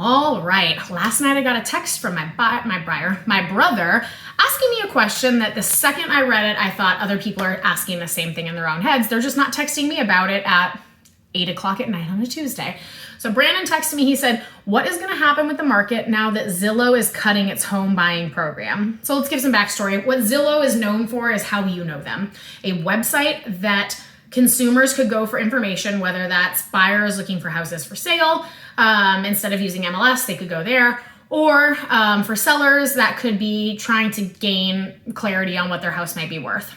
All right. Last night I got a text from my brother, asking me a question that the second I read it, I thought other people are asking the same thing in their own heads. They're just not texting me about it at 8 o'clock at night on a Tuesday. So Brandon texted me, he said, what is going to happen with the market now that Zillow is cutting its home buying program? So let's give some backstory. What Zillow is known for is how you know them. A website that consumers could go for information, whether that's buyers looking for houses for sale. Instead of using MLS, they could go there. Or for sellers, that could be trying to gain clarity on what their house might be worth.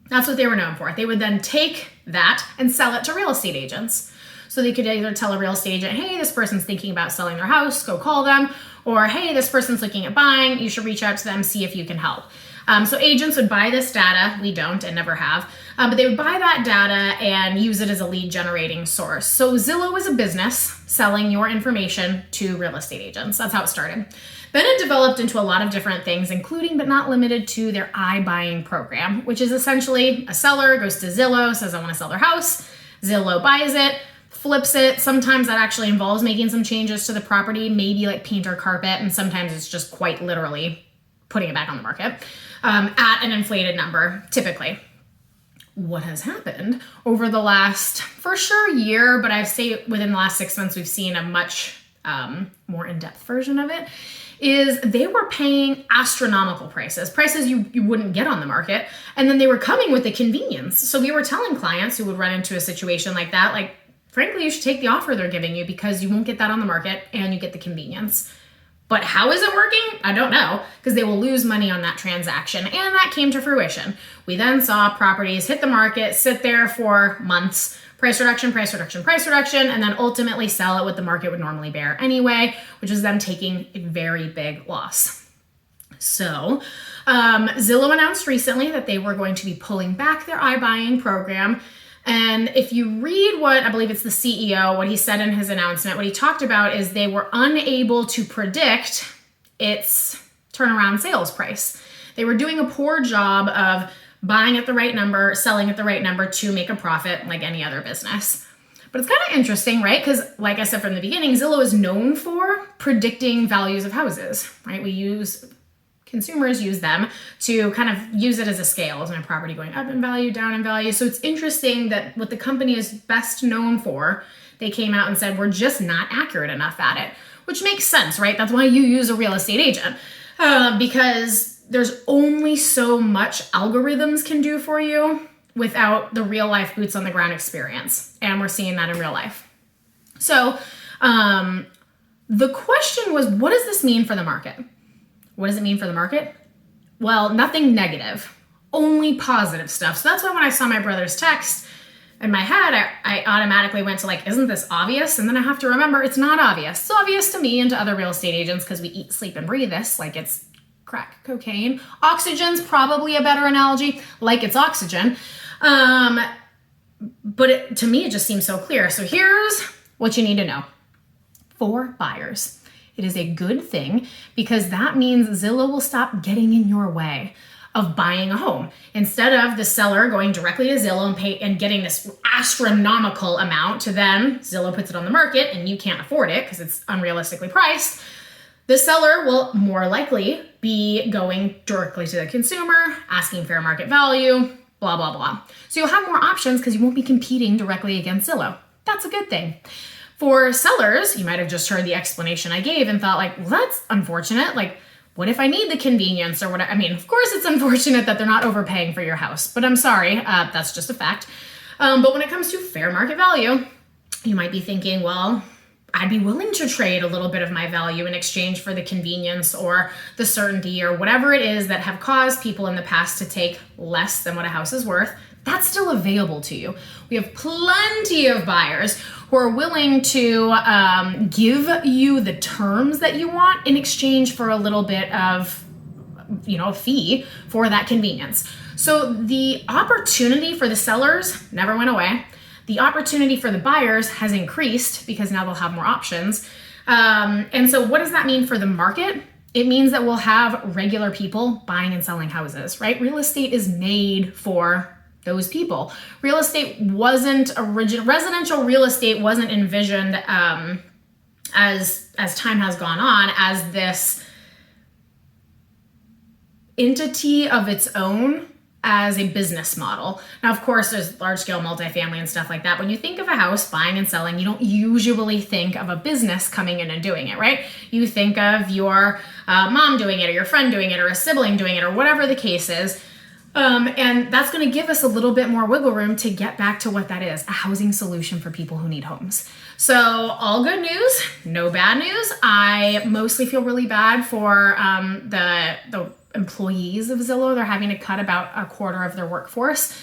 That's what they were known for. They would then take that and sell it to real estate agents. So they could either tell a real estate agent, hey, this person's thinking about selling their house, go call them. Or, hey, this person's looking at buying, you should reach out to them, see if you can help. So agents would buy this data. We don't and never have. But they would buy that data and use it as a lead generating source. So Zillow is a business selling your information to real estate agents. That's how it started. Then it developed into a lot of different things, including but not limited to their iBuying program, which is essentially a seller goes to Zillow, says I want to sell their house. Zillow buys it, flips it. Sometimes that actually involves making some changes to the property, maybe like paint or carpet, and sometimes it's just quite literally putting it back on the market at an inflated number, typically. What has happened over the last, for sure, year, but I'd say within the last 6 months, we've seen a much more in-depth version of it, is they were paying astronomical prices you wouldn't get on the market, and then they were coming with the convenience. So we were telling clients who would run into a situation like that, like, frankly, you should take the offer they're giving you because you won't get that on the market and you get the convenience. But how is it working? I don't know, because they will lose money on that transaction. And that came to fruition. We then saw properties hit the market, sit there for months, price reduction, and then ultimately sell at what the market would normally bear anyway, which is them taking a very big loss. So Zillow announced recently that they were going to be pulling back their iBuying program. And if you read what, I believe it's the CEO, what he said in his announcement, what he talked about is they were unable to predict its turnaround sales price. They were doing a poor job of buying at the right number, selling at the right number to make a profit like any other business. But it's kind of interesting, right? Because like I said from the beginning, Zillow is known for predicting values of houses, right? Consumers use them to kind of use it as a scale. Is my property going up in value, down in value? So it's interesting that what the company is best known for, they came out and said, we're just not accurate enough at it, which makes sense, right? That's why you use a real estate agent, because there's only so much algorithms can do for you without the real life boots on the ground experience. And we're seeing that in real life. So the question was, what does this mean for the market? What does it mean for the market? Well, nothing negative, only positive stuff. So that's why when I saw my brother's text in my head, I automatically went to like, isn't this obvious? And then I have to remember it's not obvious. It's obvious to me and to other real estate agents because we eat, sleep, and breathe this like it's crack cocaine. Oxygen's probably a better analogy, like it's oxygen. But to me, it just seems so clear. So here's what you need to know. For buyers, it is a good thing because that means Zillow will stop getting in your way of buying a home. Instead of the seller going directly to Zillow and getting this astronomical amount to then Zillow puts it on the market and you can't afford it because it's unrealistically priced, the seller will more likely be going directly to the consumer, asking fair market value, blah, blah, blah. So you'll have more options because you won't be competing directly against Zillow. That's a good thing. For sellers, you might have just heard the explanation I gave and thought like, well, that's unfortunate. Like, what if I need the convenience or whatever? I mean, of course it's unfortunate that they're not overpaying for your house, but I'm sorry, that's just a fact. But when it comes to fair market value, you might be thinking, well, I'd be willing to trade a little bit of my value in exchange for the convenience or the certainty or whatever it is that have caused people in the past to take less than what a house is worth. That's still available to you. We have plenty of buyers who are willing to give you the terms that you want in exchange for a little bit of, a fee for that convenience. So the opportunity for the sellers never went away. The opportunity for the buyers has increased because now they'll have more options. And so what does that mean for the market? It means that we'll have regular people buying and selling houses, right? Real estate is made for those people. Residential real estate wasn't envisioned as time has gone on, as this entity of its own as a business model. Now, of course, there's large scale multifamily and stuff like that. When you think of a house buying and selling, you don't usually think of a business coming in and doing it, right? You think of your mom doing it, or your friend doing it, or a sibling doing it, or whatever the case is. And that's going to give us a little bit more wiggle room to get back to what that is, a housing solution for people who need homes. So all good news, no bad news. I mostly feel really bad for the employees of Zillow. They're having to cut about a quarter of their workforce.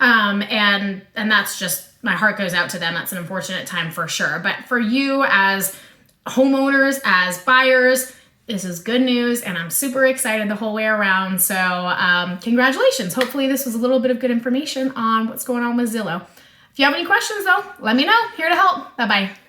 And that's just, my heart goes out to them. That's an unfortunate time for sure. But for you as homeowners, as buyers, this is good news, and I'm super excited the whole way around. So congratulations. Hopefully this was a little bit of good information on what's going on with Zillow. If you have any questions though, let me know. Here to help. Bye-bye.